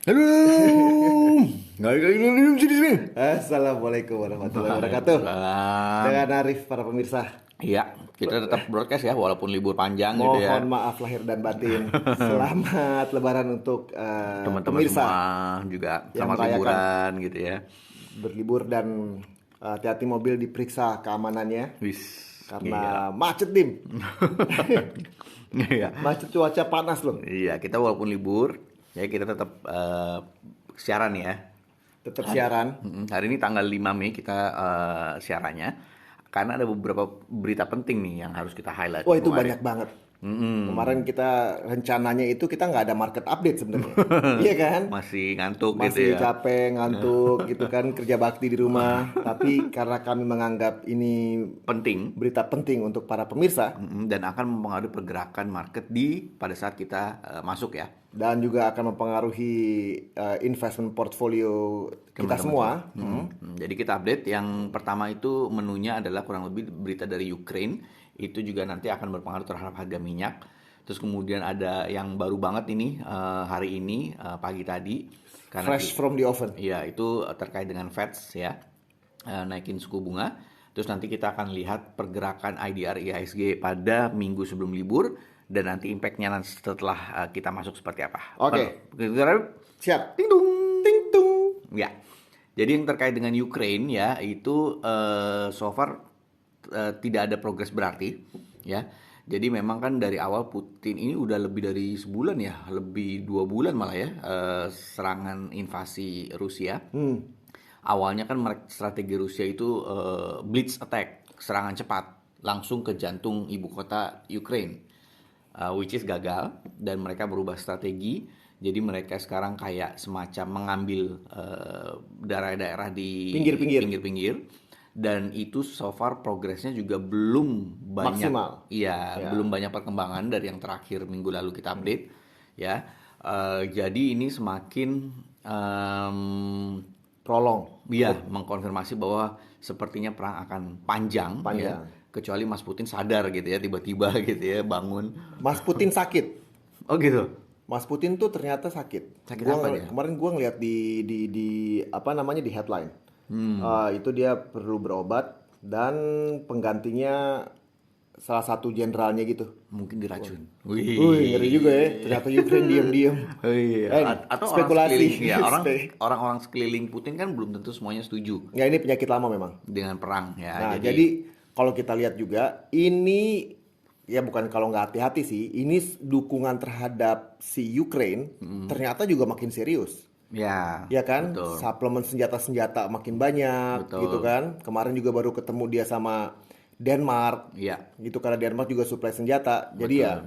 Halo, nggak di sini. Assalamualaikum warahmatullahi wabarakatuh. Waalaikumsalam. Dengan Arif para pemirsa. Iya, kita tetap broadcast ya walaupun libur panjang gitu ya. Mohon maaf lahir dan batin. Selamat Lebaran untuk Teman-teman pemirsa semua juga yang selamat merayakan liburan gitu ya. berlibur dan hati-hati mobil diperiksa keamanannya Wis. karena macet dim. Iya. Macet cuaca panas loh. Iya, kita walaupun libur ya kita tetap siaran ya. Tetap siaran. Hari ini tanggal 5 Mei kita siarannya karena ada beberapa berita penting nih yang harus kita highlight. Wah itu kemarin. banyak banget. Kemarin kita rencananya itu kita nggak ada market update sebenarnya. Iya kan? Masih ngantuk Masih gitu ya. capek, ngantuk gitu kan, kerja bakti di rumah. Tapi karena kami menganggap ini Penting. berita penting untuk para pemirsa Dan akan mempengaruhi pergerakan market di pada saat kita masuk ya. dan juga akan mempengaruhi investment portfolio kita semua. Jadi kita update yang pertama itu menunya adalah kurang lebih berita dari Ukraine. Itu juga nanti akan berpengaruh terhadap harga minyak. Terus kemudian ada yang baru banget ini hari ini pagi tadi karena Fresh from the oven. iya itu terkait dengan Fed ya naikin suku bunga. Terus nanti kita akan lihat pergerakan IDR IHSG pada minggu sebelum libur dan nanti impactnya nanti setelah kita masuk seperti apa. Oke. Siap. Ting dung. Ting tung. Ya. Jadi yang terkait dengan Ukraine ya itu so far tidak ada progres berarti ya. Jadi memang kan dari awal Putin ini udah lebih dari sebulan ya, lebih 2 bulan malah ya serangan invasi Rusia. Awalnya kan strategi Rusia itu blitz attack, serangan cepat langsung ke jantung ibu kota Ukraine, which is gagal dan mereka berubah strategi. Jadi mereka sekarang kayak semacam mengambil daerah-daerah di Pinggir-pinggir. pinggir-pinggir dan itu so far progresnya juga belum banyak. Maksimal. Iya, Ya. belum banyak perkembangan dari yang terakhir minggu lalu kita update ya. Jadi ini semakin Prolong. iya, mengkonfirmasi bahwa sepertinya perang akan panjang. Panjang. Ya. Kecuali Mas Putin sadar gitu ya, tiba-tiba gitu ya bangun. Mas Putin sakit. Oh gitu. Mas Putin tuh ternyata sakit. Sakit apa dia? Kemarin gua ngeliat di apa namanya di headline. Itu dia perlu berobat dan penggantinya salah satu jenderalnya gitu. Mungkin diracun. Wih, ngeri juga ya. Ternyata Ukraine diam-diam. Oh iya. Atau spekulasi. orang sekeliling ya, orang-orang sekeliling Putin kan belum tentu semuanya setuju Ya ini penyakit lama memang. dengan perang ya. Nah, jadi kalau kita lihat juga ini ya bukan kalau nggak hati-hati sih, ini dukungan terhadap si Ukraine ternyata juga makin serius. ya, Ya kan, betul. suplemen senjata-senjata makin banyak Betul. gitu kan. Kemarin juga baru ketemu dia sama Denmark Iya. gitu karena Denmark juga suplai senjata. Jadi ya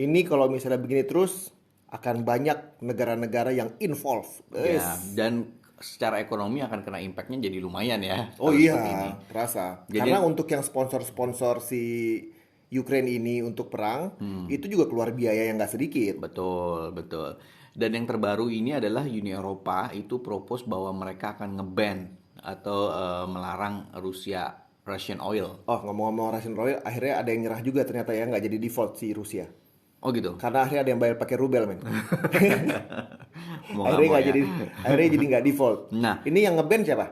ini kalau misalnya begini terus akan banyak negara-negara yang involve. Ya, dan secara ekonomi akan kena impactnya jadi lumayan ya. Oh kalau seperti ini. iya, terasa. Jadi- Karena untuk yang sponsor-sponsor si Ukraine ini untuk perang, itu juga keluar biaya yang nggak sedikit. Betul, betul. Dan yang terbaru ini adalah Uni Eropa itu propose bahwa mereka akan nge-ban atau melarang Russian oil. Oh, ngomong-ngomong Russian Royal, akhirnya ada yang nyerah juga ternyata ya, nggak jadi default si Rusia. Oh gitu. Karena akhirnya ada yang bayar pakai rubel, men. Mau nggak akhirnya mau nggak ya. akhirnya jadi nggak default. Nah. Ini yang ngeban siapa?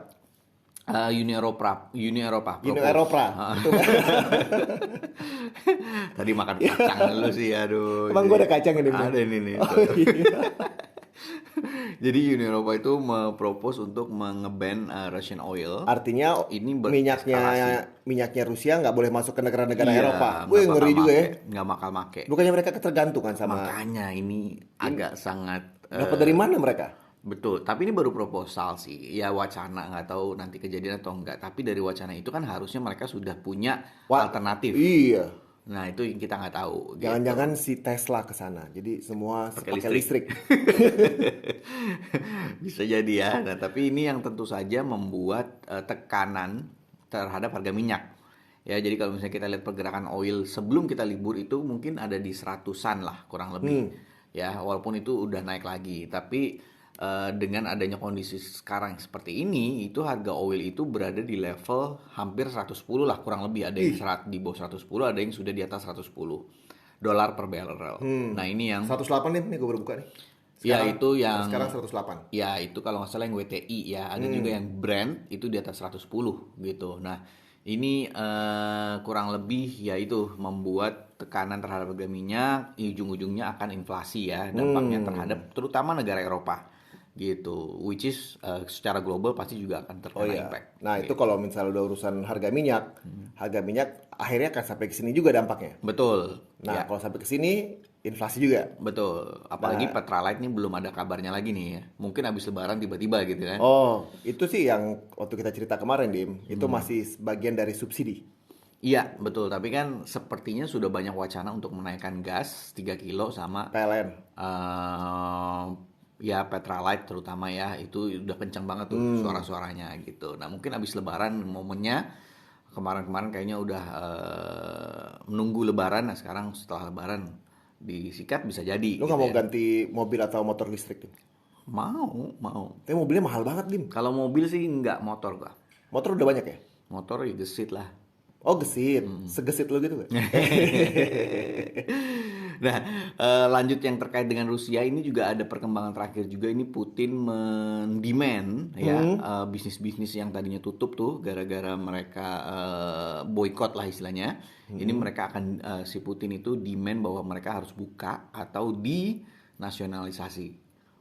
Uni Eropa Uni propose. Eropa. Itu kan? Tadi makan kacang dulu sih, aduh. Emang gua ada kacang ini, Ada ini nih. Oh, iya. Jadi Uni Eropa itu mempropose untuk nge-ban Russian oil. Artinya Ini minyaknya Rusia nggak boleh masuk ke negara-negara Iya, Eropa. nggak Wih, bakal ngeri juga ya. Nggak bakal make. Bukannya mereka ketergantungan sama. Makanya ini agak sangat Dapat dari mana mereka? betul. Tapi ini baru proposal sih. Ya wacana, nggak tahu nanti kejadian atau enggak. Tapi dari wacana itu kan harusnya mereka sudah punya alternatif. Iya. Nah itu yang kita nggak tahu. gitu. Jangan-jangan si Tesla ke sana. Jadi semua Pakai pakai listrik. listrik. Bisa jadi ya. Nah, tapi ini yang tentu saja membuat tekanan terhadap harga minyak. Ya, jadi kalau misalnya kita lihat pergerakan oil sebelum kita libur itu mungkin ada di 100-an lah kurang lebih. Ya, walaupun itu udah naik lagi, tapi dengan adanya kondisi sekarang seperti ini, itu harga oil itu berada di level hampir 110 lah kurang lebih. Ada yang di bawah 110, ada yang sudah di atas 110 dolar per barrel. Nah, ini yang 108 nih gue baru buka nih. Ya Sekarang itu yang sekarang 108. Ya itu kalau nggak salah yang WTI ya, ada juga yang Brent itu di atas 110 gitu. Nah ini kurang lebih ya itu membuat tekanan terhadap harga minyak, ujung-ujungnya akan inflasi ya, dampaknya terhadap terutama negara Eropa gitu, which is secara global pasti juga akan Oh terkena iya. impact. Nah, itu Gitu. kalau misalnya udah urusan harga minyak akhirnya akan sampai ke sini juga dampaknya. Betul, Nah, ya. kalau sampai ke sini inflasi juga. Betul, apalagi Nah, Petralite ini belum ada kabarnya lagi nih ya. Mungkin habis lebaran tiba-tiba gitu kan. oh, itu sih yang waktu kita cerita kemarin, Dim, itu masih bagian dari subsidi. Iya, betul. Tapi kan sepertinya sudah banyak wacana untuk menaikkan gas 3 kilo sama PLN. eh ya Petralite terutama ya. Itu udah kencang banget tuh suara-suaranya gitu. Nah, mungkin habis lebaran momennya kemarin-kemarin kayaknya udah menunggu lebaran. Nah, sekarang setelah lebaran disikat bisa jadi Lu nggak gitu mau ya. ganti mobil atau motor listrik, Dim? Mau, mau. Tapi mobilnya mahal banget, Dim. Kalau mobil sih nggak motor gua. Motor udah banyak ya? Motor ya gesit lah. Oh, gesit. Segesit lu gitu gak? Nah, lanjut yang terkait dengan Rusia ini juga ada perkembangan terakhir juga, ini Putin mendemand ya bisnis-bisnis yang tadinya tutup tuh gara-gara mereka boykot lah istilahnya. Ini mereka akan si Putin itu demand bahwa mereka harus buka atau dinasionalisasi.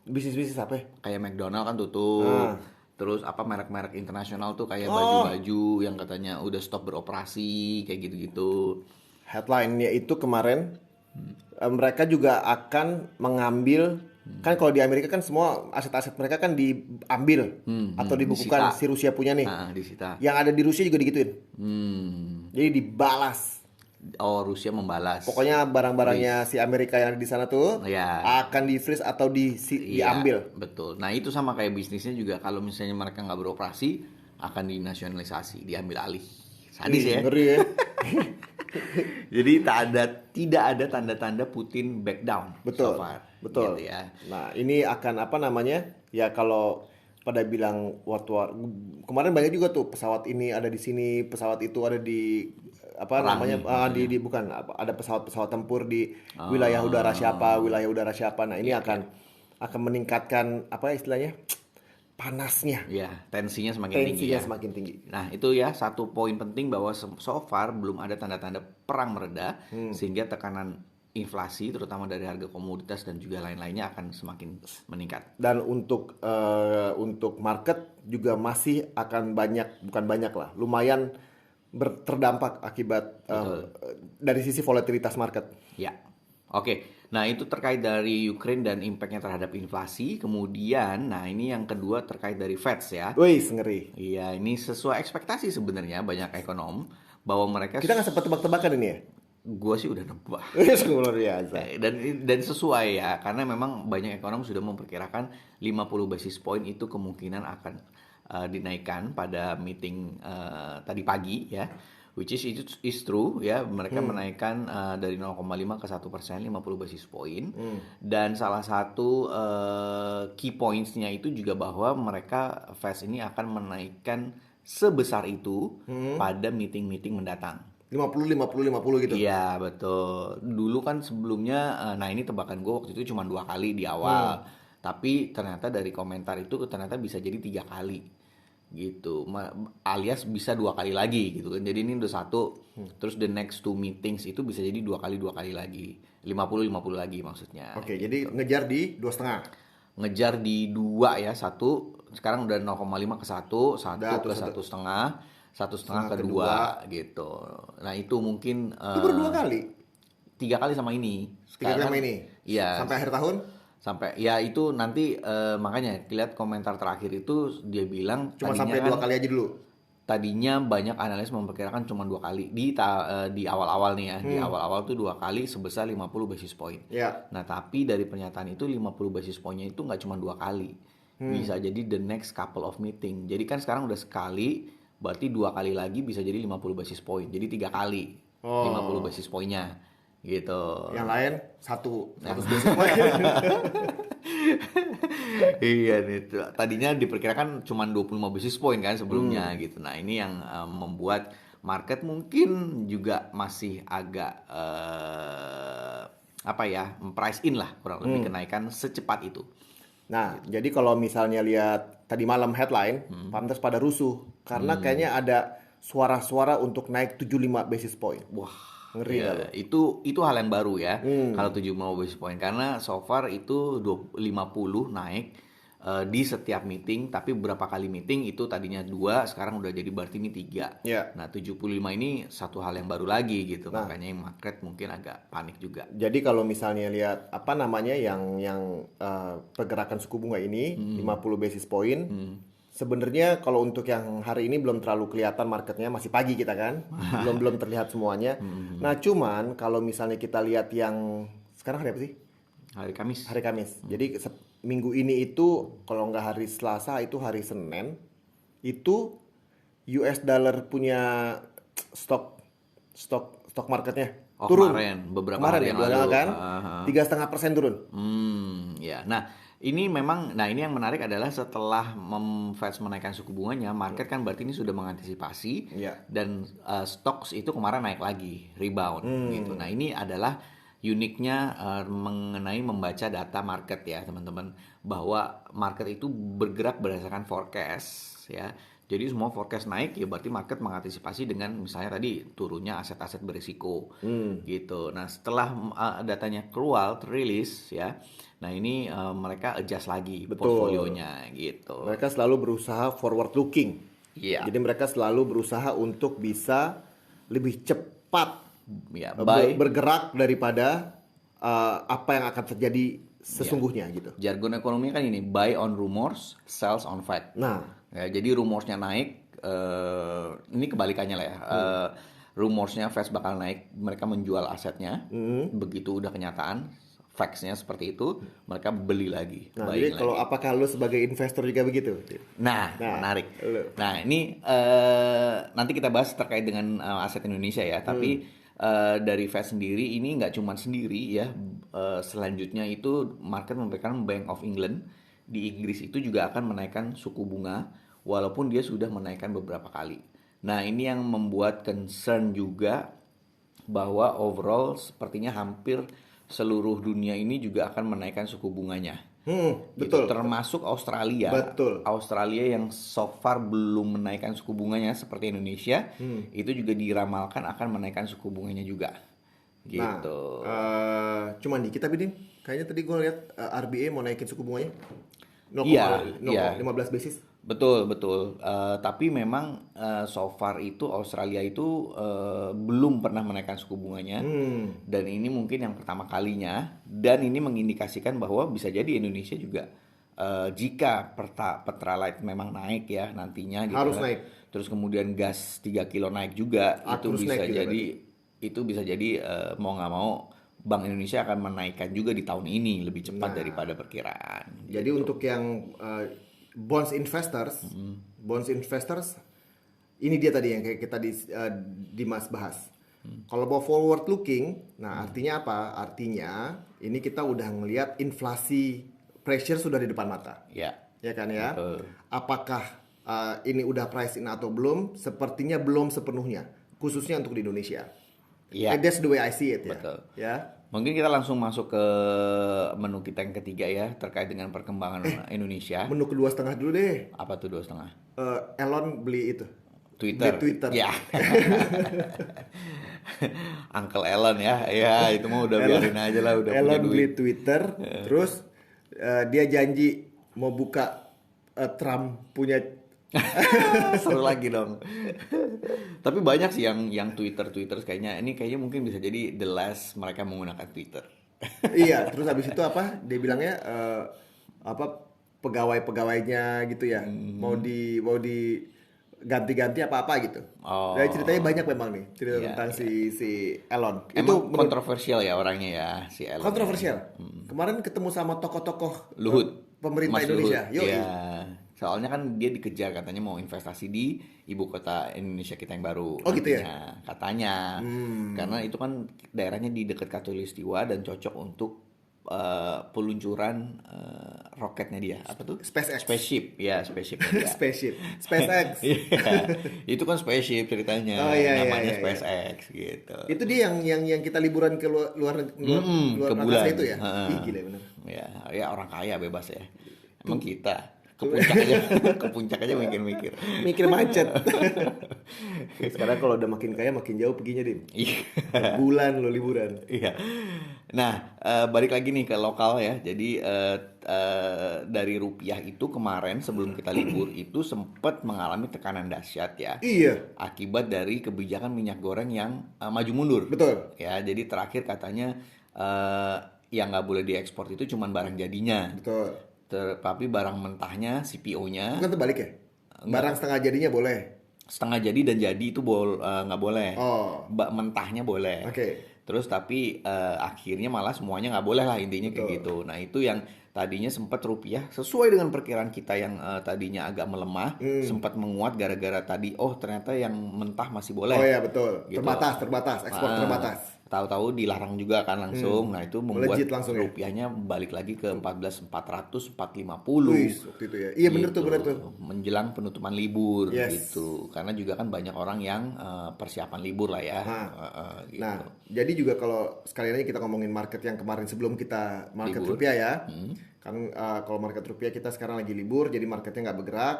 Bisnis-bisnis apa ya? Kayak McDonald kan tutup. Ah. Terus apa merek-merek internasional tuh kayak Oh, baju-baju yang katanya udah stop beroperasi kayak gitu-gitu. headline-nya itu kemarin mereka juga akan mengambil, kan kalau di Amerika kan semua aset-aset mereka kan diambil atau dibukukan, disita. si Rusia punya nih. Disita. Yang ada di Rusia juga digituin. Hmm. Jadi dibalas. Oh, Rusia membalas. Pokoknya barang-barangnya Freeze. si Amerika yang ada di sana tuh Ya, akan di freeze atau iya, diambil. betul. Nah, itu sama kayak bisnisnya juga kalau misalnya mereka nggak beroperasi akan dinasionalisasi, diambil alih. Sadis Ih, ya. ngeri ya. Jadi tidak ada tanda-tanda Putin back down so Betul, far. betul. Gitu ya. Nah, ini akan apa namanya? Ya kalau pada bilang waktu kemarin banyak juga tuh pesawat ini ada di sini, pesawat itu ada di apa Perang namanya? nih maksudnya. Di bukan ada pesawat-pesawat tempur di wilayah udara siapa. Nah, ini akan meningkatkan apa istilahnya? Panasnya, Ya, tensinya semakin tinggi tensinya ya. semakin tinggi. Nah, itu ya satu poin penting bahwa so far belum ada tanda-tanda perang mereda sehingga tekanan inflasi terutama dari harga komoditas dan juga lain-lainnya akan semakin meningkat. Dan untuk market juga masih akan bukan banyak lah, lumayan terdampak akibat dari sisi volatilitas market. Ya. Oke. Nah, itu terkait dari Ukraine dan impactnya terhadap inflasi. Kemudian, nah ini yang kedua terkait dari Feds ya. Wih, ngeri. Iya, ini sesuai ekspektasi sebenarnya banyak ekonom bahwa mereka Kita nggak sempat tebak-tebakan ini ya? gua sih udah nebak. Luar biasa. Dan sesuai ya, karena memang banyak ekonom sudah memperkirakan 50 basis point itu kemungkinan akan dinaikkan pada meeting tadi pagi ya, which is true ya, mereka menaikkan dari 0,5 ke 1%, 50 basis point. Dan salah satu key points-nya itu juga bahwa mereka Fed ini akan menaikkan sebesar itu pada meeting-meeting mendatang. 50 gitu. Iya betul. Dulu kan sebelumnya, nah ini tebakan gue waktu itu cuma 2 kali di awal. Tapi ternyata dari komentar itu ternyata bisa jadi 3 kali gitu. Alias bisa 2 kali lagi gitu kan. Jadi ini udah satu. Terus the next 2 meetings itu bisa jadi 2 kali lagi. 50 lagi maksudnya. Oke, jadi ngejar di 2,5. Ngejar di 2 ya, satu. Sekarang udah 0,5 ke 1, 1 Udah, ke terus 1,5 ke 2 gitu. Nah itu mungkin itu baru 2 kali. 3 kali sama ini. 3 kali sama Sekarang ini. iya Sampai akhir tahun sampai ya itu nanti makanya lihat komentar terakhir itu dia bilang cuma sampai 2 kali aja dulu. tadinya banyak analis memperkirakan cuma 2 kali di awal-awal nih ya. Di awal-awal tuh 2 kali sebesar 50 basis point. Ya. Nah, tapi dari pernyataan itu 50 basis pointnya itu nggak cuma 2 kali. Bisa jadi the next couple of meeting. Jadi kan sekarang udah sekali, berarti 2 kali lagi bisa jadi 50 basis point. Jadi 3 kali 50 basis pointnya gitu. Yang lain 100 basis point. Iya nih, tadinya diperkirakan cuma 25 basis point kan sebelumnya gitu. Nah, ini yang membuat market mungkin juga masih agak apa ya, price in lah kurang lebih kenaikan secepat itu. Nah, jadi kalau misalnya lihat tadi malam headline, paham Pantas pada rusuh karena kayaknya ada suara-suara untuk naik 75 basis point. Wah, Ngeri ya, nggak lo? itu hal yang baru ya. Kalau 75 basis point karena so far itu 50 naik di setiap meeting, tapi beberapa kali meeting itu tadinya 2, sekarang udah jadi berarti ini 3. Ya. Nah, 75 ini satu hal yang baru lagi gitu. Nah. Makanya yang market mungkin agak panik juga. Jadi kalau misalnya lihat apa namanya yang pergerakan suku bunga ini 50 basis point, sebenarnya kalau untuk yang hari ini belum terlalu kelihatan marketnya, masih pagi kita kan, belum terlihat semuanya. Nah, cuman kalau misalnya kita lihat yang sekarang hari apa sih? Hari Kamis. Hari Kamis. Jadi minggu ini itu kalau nggak hari Selasa itu hari Senin itu US dollar punya stok marketnya Oh, turun. beberapa Kemarin hari ya, yang dua lalu. tanggal kan, 3,5% turun. Ya. Nah, ini yang menarik adalah setelah Fed menaikkan suku bunganya, market kan berarti ini sudah mengantisipasi Iya. dan stocks itu kemarin naik lagi, rebound gitu. Nah, ini adalah uniknya mengenai membaca data market ya, teman-teman, bahwa market itu bergerak berdasarkan forecast ya. Jadi semua forecast naik ya berarti market mengantisipasi dengan misalnya tadi turunnya aset-aset berisiko gitu. Nah, setelah datanya keluar, rilis ya. Nah, ini mereka adjust lagi Betul. portfolionya gitu. Mereka selalu berusaha forward looking. Iya. Jadi mereka selalu berusaha untuk bisa lebih cepat Ya, buy. bergerak daripada apa yang akan terjadi sesungguhnya gitu. Jargon ekonomi kan ini buy on rumors, sells on fact. Nah, Ya, jadi rumorsnya naik, ini kebalikannya lah ya. Rumorsnya Fed bakal naik, mereka menjual asetnya. Begitu udah kenyataan, facts-nya seperti itu, mereka beli lagi, nah buying jadi kalau lagi. apakah lu sebagai investor juga begitu? Nah, Nah, menarik. lu. Nah, ini nanti kita bahas terkait dengan aset Indonesia ya. Tapi dari Fed sendiri ini nggak cuma sendiri ya. Selanjutnya itu market memberikan Bank of England di Inggris itu juga akan menaikkan suku bunga walaupun dia sudah menaikkan beberapa kali. Nah, ini yang membuat concern juga bahwa overall sepertinya hampir seluruh dunia ini juga akan menaikkan suku bunganya. Betul. Gitu, termasuk Australia. Betul. Australia yang so far belum menaikkan suku bunganya seperti Indonesia, itu juga diramalkan akan menaikkan suku bunganya juga. Gitu. Nah, cuman dikit tapi Din, kayaknya tadi gue lihat RBA mau naikin suku bunganya Iya, 0,15 basis. Betul. Tapi memang so far itu Australia itu belum pernah menaikkan suku bunganya, dan ini mungkin yang pertama kalinya, dan ini mengindikasikan bahwa bisa jadi Indonesia juga jika Pertalite memang naik ya nantinya gitu Harus kan. naik. Terus kemudian gas 3 kilo naik juga, Harus naik juga itu bisa jadi mau nggak mau Bank Indonesia akan menaikkan juga di tahun ini lebih cepat daripada perkiraan. Jadi untuk yang bonds investors, ini dia tadi yang kayak kita Dimas bahas. Kalau mau forward looking, nah artinya apa? Artinya ini kita udah ngelihat inflasi pressure sudah di depan mata. Ya. Ya kan ya? Betul. Apakah ini udah price in atau belum? Sepertinya belum sepenuhnya, khususnya untuk di Indonesia. Iya. That's the way I see it ya. Betul. Ya. Mungkin kita langsung masuk ke menu kita yang ketiga ya, terkait dengan perkembangan Indonesia. Menu kedua setengah dulu deh. Apa tuh 2,5? Elon beli itu. Twitter. Beli Twitter. Ya. Uncle Elon ya. Ya, itu mah udah biarin aja lah, udah Elon punya duit. beli Twitter, terus dia janji mau buka Trump punya. Seru lagi dong. Tapi banyak sih yang Twitter kayaknya mungkin bisa jadi the last mereka menggunakan Twitter. Iya, terus habis itu apa? Dia bilangnya pegawai-pegawainya gitu ya. Mau di ganti-ganti apa-apa gitu. Oh. Dan ceritanya banyak memang nih, cerita Iya, tentang si Elon. Emang kontroversial ya orangnya ya, si Elon. kontroversial. Kemarin ketemu sama tokoh-tokoh Luhut. pemerintah Mas Indonesia. Luhut. Yoi. Ya, soalnya kan dia dikejar katanya mau investasi di ibu kota Indonesia kita yang baru. Oh, gitu ya? nantinya. Katanya. Karena itu kan daerahnya di dekat Katulistiwa dan cocok untuk peluncuran roketnya dia, apa tuh? SpaceX. Spaceship, ya spaceshipnya dia. Spaceship, SpaceX. Iya, itu kan spaceship ceritanya, Oh iya, namanya iya. SpaceX gitu. Itu dia yang kita liburan ke luar Ke angkasa bulan. itu ya? Heeh. Ih, gila bener. Ya orang kaya bebas ya. Emang kita ke puncak aja, ke puncak aja mikir-mikir. Mikir macet. Sekarang kalau udah makin kaya makin jauh perginya, Dim. Iya. Bulan lo liburan. Iya. Nah, balik lagi nih ke lokal ya. Jadi dari rupiah itu kemarin sebelum kita libur itu sempat mengalami tekanan dahsyat ya. Iya, Akibat dari kebijakan minyak goreng yang maju mundur. betul. Ya, jadi terakhir katanya yang nggak boleh diekspor itu cuman barang jadinya. Betul. Tapi barang mentahnya, CPO-nya Bukan terbalik ya? Barang setengah jadinya boleh. setengah jadi dan jadi itu nggak boleh. Oh, Mentahnya boleh. oke. Terus tapi akhirnya malah semuanya nggak boleh lah, intinya kayak Betul. gitu. Nah itu yang tadinya sempat rupiah sesuai dengan perkiraan kita yang tadinya agak melemah, sempat menguat gara-gara tadi ternyata yang mentah masih boleh. Oh ya, betul. Gitu. Terbatas, ekspor terbatas. Tahu-tahu dilarang juga kan langsung. Nah itu membuat Melejit langsung ya? rupiahnya balik lagi ke 14.400, 450. Wih, waktu itu ya. Iya bener tuh, Gitu. bener tuh. Menjelang penutupan libur Yes. gitu. Karena juga kan banyak orang yang persiapan libur lah ya. Gitu. Nah, jadi juga kalau sekali lagi kita ngomongin market yang kemarin sebelum kita market Libur. rupiah ya, kan kalau market rupiah kita sekarang lagi libur, jadi marketnya nggak bergerak.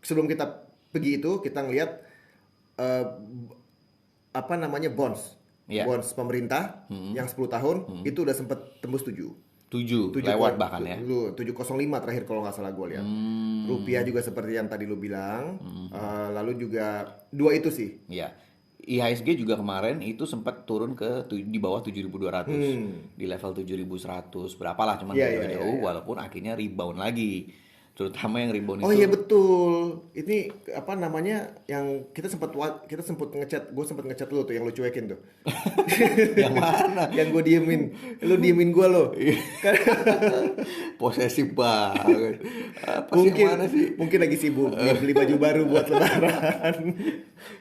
Sebelum kita pergi itu kita ngelihat eh, apa namanya bonds, Iya. bonds pemerintah yang 10 tahun itu udah sempat tembus 7. 7 lewat bahkan ya. 705 terakhir kalau nggak salah gue lihat. Rupiah juga seperti yang tadi lu bilang. Lalu juga dua itu sih. Ya. IHSG juga kemarin itu sempat turun ke di bawah 7.200. Di level 7.100 berapa lah, cuman Iya, nggak iya, jauh-jauh, iya. walaupun akhirnya rebound lagi. Terutama yang rebound Oh itu iya betul. Ini apa namanya yang kita sempat ngechat, gue sempat ngechat lu tuh yang lu cuekin tuh. yang mana? Yang gue diemin, lu diemin gue lo. Posesif banget. Apa sih, Mungkin yang mana sih? mungkin lagi sibuk dia beli baju baru buat lebaran.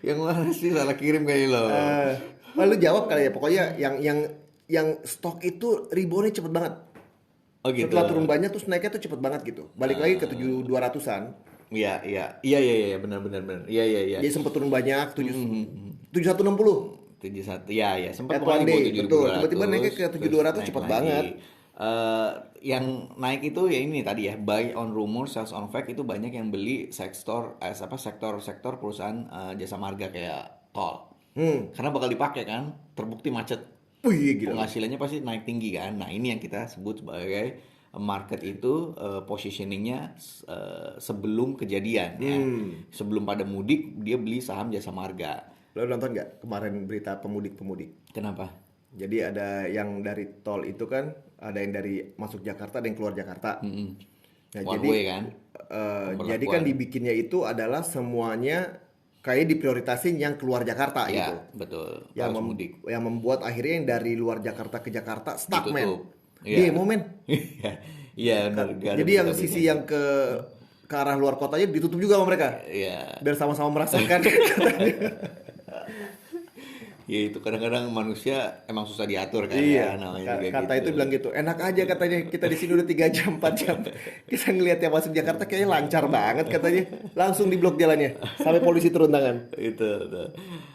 Yang mana sih, salah kirim kali lo. Lalu jawab kali ya. Pokoknya yang stok itu reboundnya cepet banget. Oh gitu. Setelah turun banyak terus naiknya tuh cepet banget gitu. Balik lagi ke 7.200-an. Iya, benar. Iya. Jadi sempat turun banyak 7160. 71, ya sempat At pokoknya one di bawah day, 7.200. betul. Tiba-tiba naiknya ke terus 7.200 naik cepet lagi. banget. Yang naik itu ya ini tadi ya, buy on rumor, sells on fact, itu banyak yang beli sektor perusahaan jasa marga kayak tol. Karena bakal dipakai kan, terbukti macet. Wih gila. Penghasilannya pasti naik tinggi kan. Nah, ini yang kita sebut sebagai market itu positioningnya sebelum kejadian ya. Sebelum pada mudik dia beli saham jasa marga. Lo nonton nggak kemarin berita pemudik-pemudik? Kenapa? Jadi ada yang dari tol itu kan, ada yang dari masuk Jakarta, ada yang keluar Jakarta. Nah, One jadi way kan? jadi kan dibikinnya itu adalah semuanya kayak diprioritasin yang keluar Jakarta gitu. Ya, betul. Yang, Harus mudik. yang membuat akhirnya yang dari luar Jakarta ke Jakarta stuck men. Ditutup. Iya. Demo men. Iya, benar. Nggak ada Jadi yang bisa-bisa. sisi yang ke arah luar kotanya ditutup juga sama mereka. Iya. Biar sama-sama merasakan. Ya itu kadang-kadang manusia emang susah diatur kan ya, Iya, namanya juga kata gitu. itu bilang gitu. Enak aja katanya, kita di sini udah 3 jam, 4 jam. Kita ngelihat yang masuk Jakarta kayaknya lancar banget katanya. Langsung diblok jalannya sampai polisi turun tangan. Itu.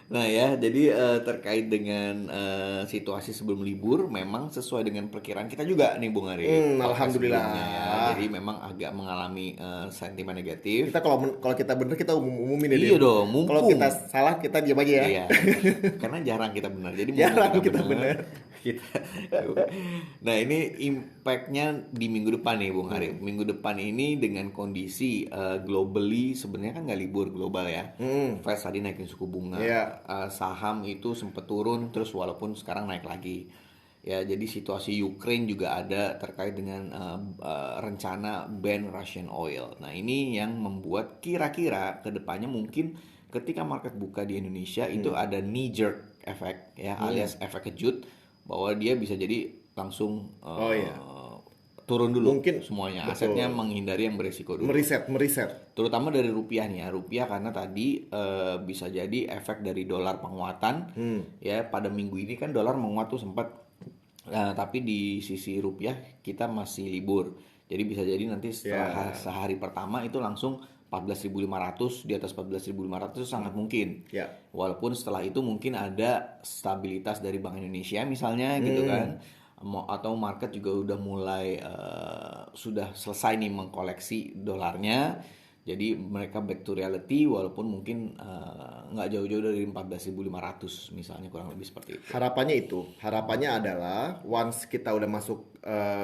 Nah ya, jadi terkait dengan situasi sebelum libur, memang sesuai dengan perkiraan kita juga nih Bung Ari. Podcast Alhamdulillah. sebelumnya ya. Jadi memang agak mengalami sentimen negatif. Kita kalau kita bener kita umumin ya. Iya Dim. dong, mumpung. Kalau kita salah kita diam aja ya. Iya, karena jarang kita benar. Jadi Jarang mumpung kita benar. Nah ini impactnya di minggu depan nih Bung Arif. Minggu depan ini dengan kondisi globally sebenarnya kan nggak libur global ya. Fed tadi naikin suku bunga. Iya. Saham itu sempat turun terus walaupun sekarang naik lagi. Ya jadi situasi Ukraine juga ada terkait dengan rencana ban Russian oil. Nah ini yang membuat kira-kira kedepannya mungkin ketika market buka di Indonesia itu ada knee jerk effect ya, alias efek kejut bahwa dia bisa jadi langsung turun dulu Mungkin, semuanya, betul. asetnya menghindari yang beresiko dulu. Meriset. Terutama dari rupiah nih ya, rupiah karena tadi bisa jadi efek dari dolar penguatan ya, pada minggu ini kan dolar menguat tuh sempat Nah, tapi di sisi rupiah kita masih libur. Jadi bisa jadi nanti setelah Ya, sehari pertama itu langsung 14.500, di atas 14.500 itu sangat mungkin. ya. Walaupun setelah itu mungkin ada stabilitas dari Bank Indonesia misalnya gitu kan. Atau market juga udah mulai sudah selesai nih mengkoleksi dolarnya. Jadi mereka back to reality walaupun mungkin nggak jauh-jauh dari 14.500 misalnya, kurang lebih seperti itu. Harapannya adalah once kita udah masuk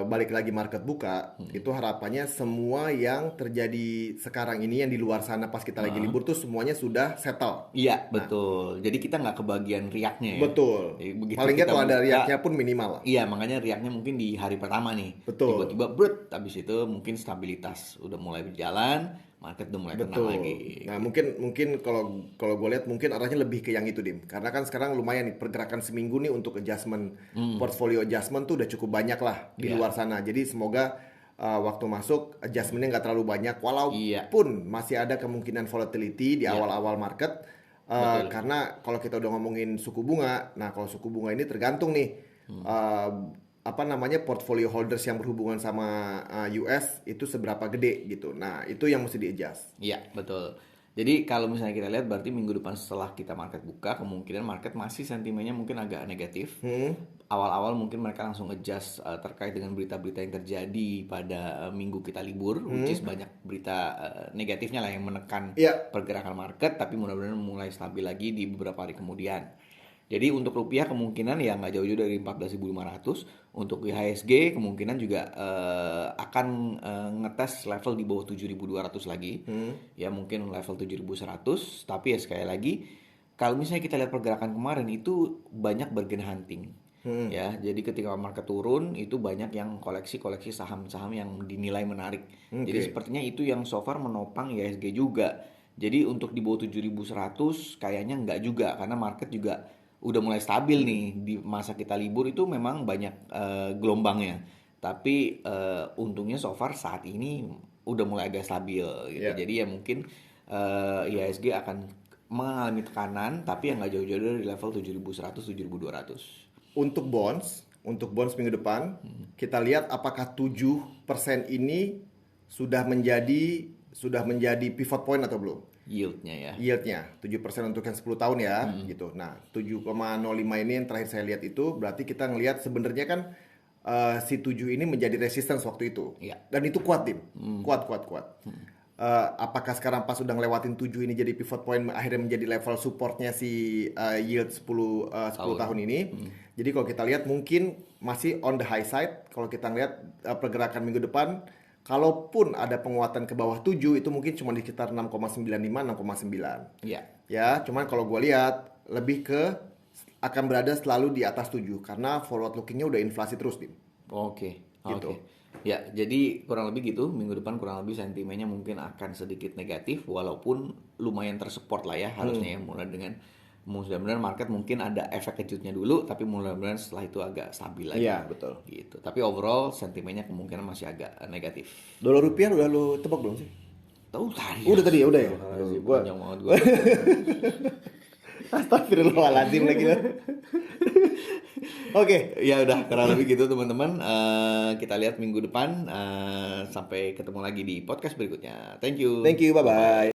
balik lagi market buka, itu harapannya semua yang terjadi sekarang ini yang di luar sana pas kita lagi libur tuh semuanya sudah settle. Iya, betul. Jadi kita nggak kebagian riaknya ya. Betul. Jadi begitu Paling nggak kita kalau ada buka, riaknya pun minimal lah. iya makanya riaknya mungkin di hari pertama nih. Betul. Tiba-tiba brut, habis itu mungkin stabilitas udah mulai berjalan, market udah mulai tenang Betul. lagi. Nah, mungkin kalau kalau gue lihat mungkin arahnya lebih ke yang itu, Dim. Karena kan sekarang lumayan nih pergerakan seminggu nih untuk adjustment, portfolio adjustment tuh udah cukup banyak lah di Iya. luar sana. Jadi semoga waktu masuk adjustmentnya nggak terlalu banyak, Iya, walaupun masih ada kemungkinan volatility di iya, awal-awal market. betul. Karena kalau kita udah ngomongin suku bunga, nah kalau suku bunga ini tergantung nih eh, apa namanya portfolio holders yang berhubungan sama US itu seberapa gede gitu. Nah, itu yang mesti di-adjust. Iya, betul. Jadi kalau misalnya kita lihat berarti minggu depan setelah kita market buka, kemungkinan market masih sentimennya mungkin agak negatif. Awal-awal mungkin mereka langsung adjust terkait dengan berita-berita yang terjadi pada minggu kita libur, which is banyak berita negatifnya lah yang menekan Iya. pergerakan market, tapi mudah-mudahan mulai stabil lagi di beberapa hari kemudian. Jadi untuk rupiah kemungkinan ya nggak jauh-jauh dari 14.500. Untuk IHSG kemungkinan juga akan ngetes level di bawah 7.200 lagi. Ya mungkin level 7.100. Tapi ya sekali lagi, kalau misalnya kita lihat pergerakan kemarin itu banyak bargain hunting. Ya, jadi ketika market turun itu banyak yang koleksi-koleksi saham-saham yang dinilai menarik. Jadi Oke. sepertinya itu yang so far menopang IHSG juga. Jadi untuk di bawah 7.100 kayaknya nggak juga, karena market juga udah mulai stabil nih. Di masa kita libur itu memang banyak gelombangnya. Tapi untungnya so far saat ini udah mulai agak stabil gitu. Iya. Jadi ya mungkin IHSG akan mengalami tekanan tapi yang nggak jauh-jauh dari level 7.100 7.200. Untuk bonds minggu depan, kita lihat apakah 7% ini sudah menjadi pivot point atau belum? Yieldnya ya. Yieldnya 7% untuk yang 10 tahun ya, gitu. Nah, 7,05 ini yang terakhir saya lihat itu berarti kita ngelihat sebenarnya kan si 7 ini menjadi resistance waktu itu. Iya. Dan itu kuat, Dim. Kuat. Apakah sekarang pas udah ngelewatin 7 ini jadi pivot point akhirnya menjadi level supportnya si yield 10 tahun ini. Jadi kalau kita lihat mungkin masih on the high side kalau kita lihat pergerakan minggu depan. Kalaupun ada penguatan ke bawah 7 itu mungkin cuma di sekitar 6,95 6,9. Iya. Ya, cuman kalau gue lihat lebih ke akan berada selalu di atas 7 karena forward lookingnya udah inflasi terus, Dim. Oke. Gitu. Ya, jadi kurang lebih gitu. Minggu depan kurang lebih sentimennya mungkin akan sedikit negatif, walaupun lumayan tersupport lah ya harusnya ya, mulai dengan mudah-mudahan market mungkin ada efek kejutnya dulu, tapi mudah-mudahan setelah itu agak stabil lagi. Iya, betul. Gitu. Tapi overall sentimennya kemungkinan masih agak negatif. Dolar rupiah udah lu tebak belum sih? Tahu tadi. Udah tadi ya, udah ya. Gua Panjang banget gua. Astagfirullahaladzim lagi lah. Oke. Ya udah, kurang lebih gitu teman-teman. Kita lihat minggu depan. Sampai ketemu lagi di podcast berikutnya. Thank you. Thank you, bye-bye.